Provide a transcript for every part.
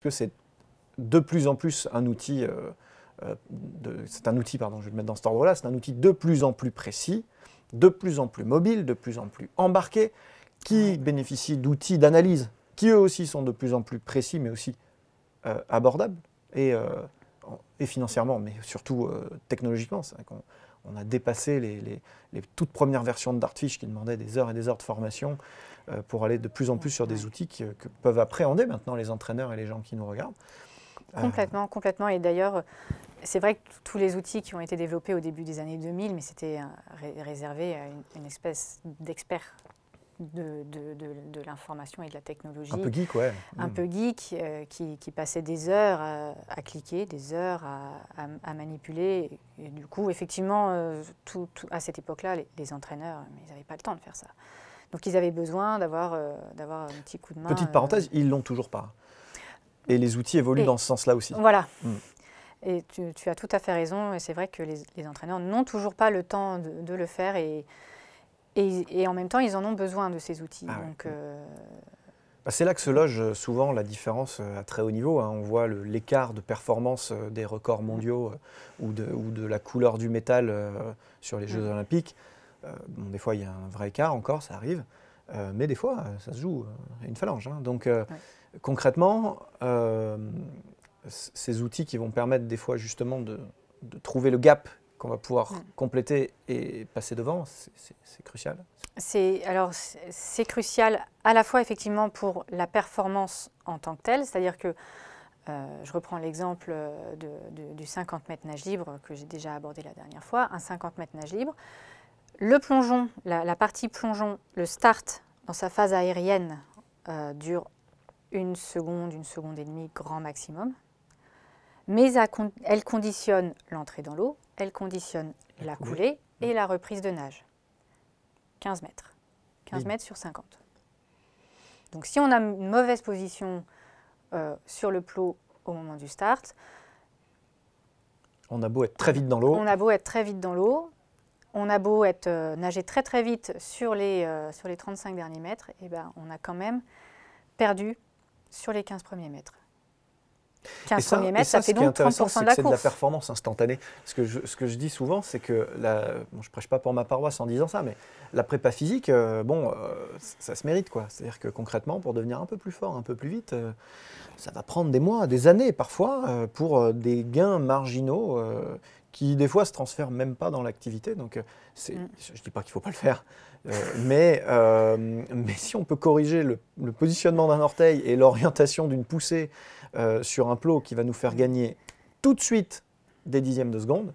que c'est de plus en plus un outil, c'est un outil, pardon, je vais le mettre dans cet ordre-là, c'est un outil de plus en plus précis, de plus en plus mobile, de plus en plus embarqué, qui bénéficie d'outils d'analyse qui eux aussi sont de plus en plus précis, mais aussi abordables, et financièrement, mais surtout technologiquement. C'est vrai qu'on a dépassé les toutes premières versions de Dartfish qui demandaient des heures et des heures de formation pour aller de plus en plus sur des outils que peuvent appréhender maintenant les entraîneurs et les gens qui nous regardent. Complètement, complètement. Et d'ailleurs, c'est vrai que tous les outils qui ont été développés au début des années 2000, mais c'était réservé à une espèce d'experts de l'information et de la technologie. Un peu geek, ouais. Un peu geek, qui passait des heures à cliquer, des heures à manipuler. Et du coup, effectivement, à cette époque-là, les entraîneurs, ils n'avaient pas le temps de faire ça. Donc, ils avaient besoin d'avoir un petit coup de main. Petite parenthèse, ils ne l'ont toujours pas. Et les outils évoluent dans ce sens-là aussi. Voilà. Et tu as tout à fait raison. Et c'est vrai que les entraîneurs n'ont toujours pas le temps de le faire. Et en même temps, ils en ont besoin de ces outils. Donc, c'est là que se loge souvent la différence à très haut niveau. On voit l'écart de performance des records mondiaux ou de la couleur du métal sur les Jeux Olympiques. Bon, des fois, il y a un vrai écart encore, ça arrive. Mais des fois, ça se joue à une phalange. Donc, concrètement, ces outils qui vont permettre des fois justement de trouver le gap qu'on va pouvoir compléter et passer devant, c'est crucial. C'est crucial à la fois effectivement pour la performance en tant que telle, c'est-à-dire que, je reprends l'exemple du 50 mètres nage libre que j'ai déjà abordé la dernière fois, un 50 mètres nage libre, le plongeon, la partie plongeon, le start dans sa phase aérienne dure 1 seconde, 1 seconde et demie grand maximum, mais elle conditionne l'entrée dans l'eau, elle conditionne la coulée et la reprise de nage. 15 mètres. 15 mètres sur 50. Donc si on a une mauvaise position sur le plot au moment du start, on a beau être très vite dans l'eau. On a beau être très vite dans l'eau, on a beau nager très très vite sur les 35 derniers mètres, et ben on a quand même perdu sur les 15 premiers mètres. 15 premiers mètres, ça fait donc 30% de la course. C'est de la performance instantanée. Ce que je dis souvent, c'est que, bon, je ne prêche pas pour ma paroisse en disant ça, mais la prépa physique, ça se mérite, quoi. C'est-à-dire que concrètement, pour devenir un peu plus fort, un peu plus vite, ça va prendre des mois, des années parfois, pour des gains marginaux qui, des fois, se transfèrent même pas dans l'activité. Donc, je ne dis pas qu'il ne faut pas le faire, mais si on peut corriger le positionnement d'un orteil et l'orientation d'une poussée sur un plot qui va nous faire gagner tout de suite des dixièmes de seconde.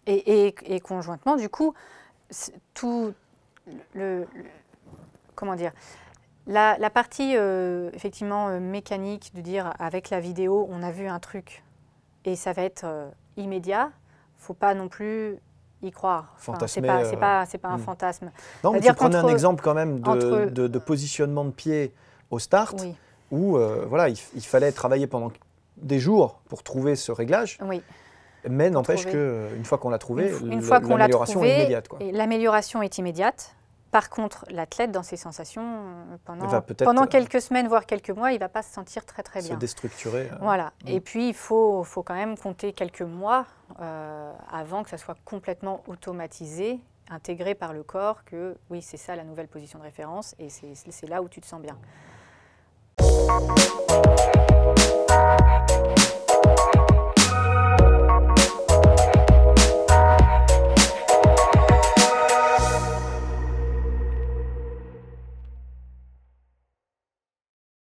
Et conjointement, du coup, comment dire, la partie effectivement mécanique, de dire avec la vidéo, on a vu un truc et ça va être immédiat, il ne faut pas non plus y croire. Fantasmer. C'est pas un fantasme. Non, mais tu prenais un exemple quand même de positionnement de pied au start. Oui. Où voilà, il fallait travailler pendant des jours pour trouver ce réglage, mais n'empêche qu'une fois qu'on l'a trouvé, l'amélioration est immédiate. L'amélioration est immédiate. Par contre, l'athlète, dans ses sensations, pendant quelques semaines, voire quelques mois, il ne va pas se sentir très très bien. Se déstructurer. Voilà. Et puis, il faut quand même compter quelques mois avant que ça soit complètement automatisé, intégré par le corps, que oui, c'est ça la nouvelle position de référence, et c'est là où tu te sens bien.